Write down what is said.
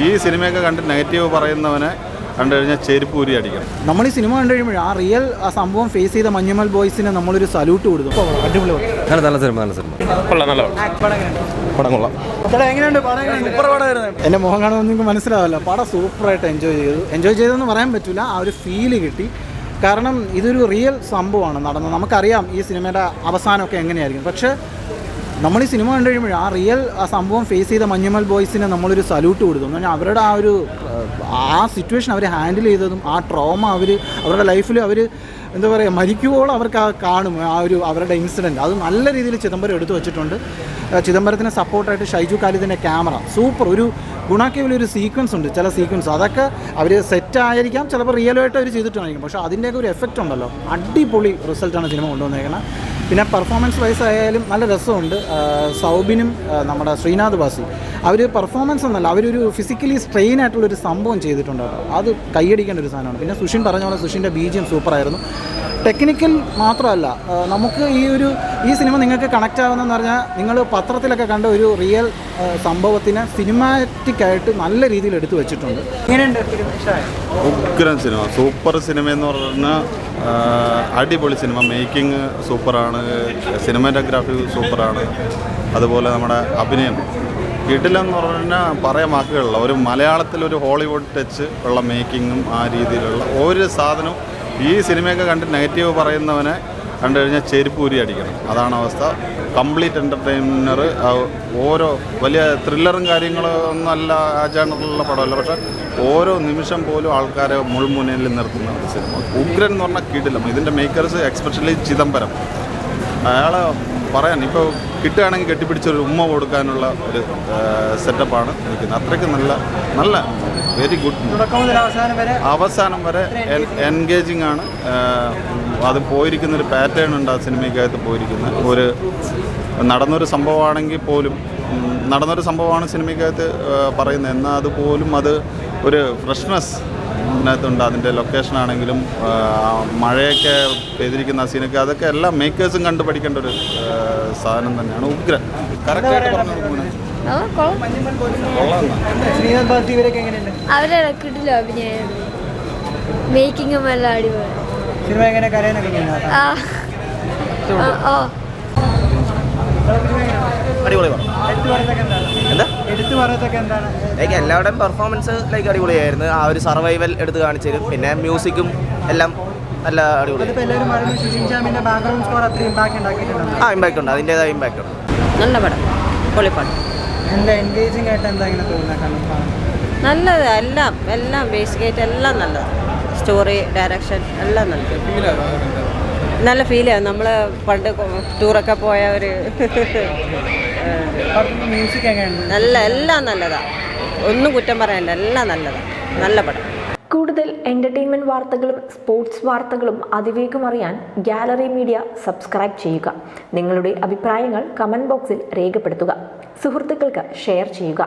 ഈ സിനിമയൊക്കെ കണ്ട് നെഗറ്റീവ് പറയുന്നവനെ കണ്ടു കഴിഞ്ഞാൽ ചെരുപ്പ് ഊരി അടിക്കണം. നമ്മൾ ഈ സിനിമ കണ്ടു കഴിയുമ്പോൾ ആ റിയൽ ആ സംഭവം ഫേസ് ചെയ്ത മഞ്ഞുമൽ ബോയ്സിന് നമ്മളൊരു സല്യൂട്ട് കൊടുക്കും. അടിപൊളി നല്ല സിനിമ പടം കൊള്ളാം. എൻ്റെ മുഖം കാണുമ്പോൾ നിങ്ങൾക്ക് മനസ്സിലാവില്ല, പടം സൂപ്പറായിട്ട് എൻജോയ് ചെയ്തെന്ന് പറയാൻ പറ്റില്ല, ആ ഒരു ഫീല് കിട്ടി. കാരണം ഇതൊരു റിയൽ സംഭവമാണ് നടന്നത്. നമുക്കറിയാം ഈ സിനിമയുടെ അവസാനമൊക്കെ എങ്ങനെയായിരിക്കും, പക്ഷേ നമ്മൾ ഈ സിനിമ കണ്ടു കഴിയുമ്പോൾ ആ റിയൽ ആ സംഭവം ഫേസ് ചെയ്ത മഞ്ഞുമൽ ബോയ്സിന് നമ്മളൊരു സല്യൂട്ട് കൊടുക്കും. എന്ന് പറഞ്ഞാൽ അവരുടെ ആ സിറ്റുവേഷൻ അവർ ഹാൻഡിൽ ചെയ്തതും ആ ട്രോമ അവരുടെ ലൈഫിൽ അവർ എന്താ പറയുക മരിക്കുവോളം അവർക്ക് കാണും അവരുടെ ഇൻസിഡൻറ്റ്. അത് നല്ല രീതിയിൽ ചിദംബരം എടുത്തു വെച്ചിട്ടുണ്ട്. ചിദംബരത്തിന് സപ്പോർട്ടായിട്ട് ഷൈജു ഖാലിദിൻ്റെ ക്യാമറ സൂപ്പർ. ഒരു ഗുണാക്കേവിലൊരു സീക്വൻസ് ഉണ്ട്, ചില സീക്വൻസ് അതൊക്കെ അവർ സെറ്റായിരിക്കാം, ചിലപ്പോൾ റിയലായിട്ട് അവർ ചെയ്തിട്ടായിരിക്കും, പക്ഷേ അതിൻ്റെയൊക്കെ ഒരു എഫക്റ്റ് ഉണ്ടല്ലോ. അടിപൊളി റിസൾട്ടാണ് സിനിമ കൊണ്ടുവന്നേക്കുന്നത്. പിന്നെ പെർഫോമൻസ് വൈസ് ആയാലും നല്ല രസമുണ്ട്. സൗബിനും നമ്മുടെ ശ്രീനാഥ് ബാസി അവർ പെർഫോമൻസ് എന്നല്ല, അവരൊരു ഫിസിക്കലി സ്ട്രെയിൻ ആയിട്ടുള്ളൊരു സംഭവം ചെയ്തിട്ടുണ്ട്. അത് കൈയടിക്കേണ്ട ഒരു സാധനമാണ്. പിന്നെ സുഷിൻ പറഞ്ഞ പോലെ സുഷിൻ്റെ BGM സൂപ്പറായിരുന്നു. ടെക്നിക്കൽ മാത്രമല്ല, നമുക്ക് ഈ സിനിമ നിങ്ങൾക്ക് കണക്റ്റ് ആകുന്നതെന്ന് പറഞ്ഞാൽ നിങ്ങൾ പത്രത്തിലൊക്കെ കണ്ട ഒരു റിയൽ സംഭവത്തിനെ സിനിമാറ്റിക്കായിട്ട് നല്ല രീതിയിൽ എടുത്തു വെച്ചിട്ടുണ്ട്. എങ്ങനെയുണ്ട് ഉഗ്രൻ സിനിമ, സൂപ്പർ സിനിമ എന്ന് പറഞ്ഞാൽ അടിപൊളി സിനിമ. മേക്കിംഗ് സൂപ്പറാണ്, സിനിമാറ്റോഗ്രാഫി സൂപ്പറാണ്, അതുപോലെ നമ്മുടെ അഭിനയം കിടിലെന്ന് പറഞ്ഞാൽ പറയാൻ വാക്കുകളില്ല. ഒരു മലയാളത്തിലൊരു ഹോളിവുഡ് ടച്ച് ഉള്ള മേക്കിങ്ങും ആ രീതിയിലുള്ള ഒരു സാധനവും ഈ സിനിമയൊക്കെ കണ്ട് നെഗറ്റീവ് പറയുന്നവനെ കണ്ടു കഴിഞ്ഞാൽ ചെരുപ്പ് ഊരി അടിക്കണം. അതാണ് അവസ്ഥ. Complete entertainer. ഓരോ വലിയ ത്രില്ലറും കാര്യങ്ങളൊന്നുമല്ല, ആ ജേണറിലുള്ള പടമല്ല, പക്ഷേ ഓരോ നിമിഷം പോലും ആൾക്കാരെ മുൾമുനയിൽ നിർത്തുന്ന ഒരു സിനിമ. ഉഗ്രൻ എന്ന് പറഞ്ഞാൽ കിടിലം. ഇതിൻ്റെ മേക്കേഴ്സ് എക്സ്പെഷ്യലി ചിദംബരം, അയാളെ പറയാൻ ഇപ്പോൾ കിട്ടുകയാണെങ്കിൽ കെട്ടിപ്പിടിച്ചൊരു ഉമ്മ കൊടുക്കാനുള്ള ഒരു സെറ്റപ്പാണ് നിൽക്കുന്നത്. അത്രയ്ക്ക് നല്ല വെരി ഗുഡ്. അവസാനം വരെ എൻഗേജിങ് ആണ്. അത് പോയിരിക്കുന്നൊരു പാറ്റേൺ ഉണ്ട് ആ സിനിമയ്ക്കകത്ത് പോയിരിക്കുന്ന. നടന്നൊരു സംഭവമാണെങ്കിൽ പോലും, നടന്നൊരു സംഭവമാണ് സിനിമയ്ക്കകത്ത് പറയുന്നത്, എന്നാൽ അതുപോലും അത് ഒരു ഫ്രഷ്നെസ് അതിനകത്തുണ്ട്. അതിൻ്റെ ലൊക്കേഷനാണെങ്കിലും മഴയൊക്കെ പെയ്തിരിക്കുന്ന സീനൊക്കെ, അതൊക്കെ എല്ലാം മേക്കേഴ്സും കണ്ടു പഠിക്കേണ്ട ഒരു സാധനം തന്നെയാണ്. ഉഗ്രൻ. കറക്റ്റായിട്ട് പറഞ്ഞു അവരുടെ കിട്ടില്ല അഭിനയം, മേക്കിങ്ങും എല്ലാം അടിപൊളി. എല്ലാവരുടെയും പെർഫോമൻസ് അടിപൊളിയായിരുന്നു. ആ ഒരു സർവൈവൽ എടുത്ത് കാണിച്ചു തരും. പിന്നെ മ്യൂസിക്കും എല്ലാം നല്ല അടിപൊളി. ഇമ്പാക്ട് ഉണ്ട്, അതിൻ്റെതായ ഇമ്പാക്ട് ഉണ്ട്. നല്ല പടം, പൊളിപ്പടം. നല്ലത്, എല്ലാം ബേസിക്കായിട്ട് എല്ലാം നല്ലതാണ്. സ്റ്റോറി, ഡയറക്ഷൻ എല്ലാം നല്ല ഫീലാണ്. നമ്മൾ പണ്ട് ടൂറൊക്കെ പോയ ഒരു എല്ലാം നല്ലതാണ്. ഒന്നും കുറ്റം പറയാനില്ല, എല്ലാം നല്ലതാണ്. നല്ല പടം. കൂടുതൽ എൻ്റർടൈൻമെൻറ്റ് വാർത്തകളും സ്പോർട്സ് വാർത്തകളും അതിവേഗം അറിയാൻ ഗാലറി മീഡിയ സബ്സ്ക്രൈബ് ചെയ്യുക. നിങ്ങളുടെ അഭിപ്രായങ്ങൾ കമൻറ്റ് ബോക്സിൽ രേഖപ്പെടുത്തുക. സുഹൃത്തുക്കൾക്ക് ഷെയർ ചെയ്യുക.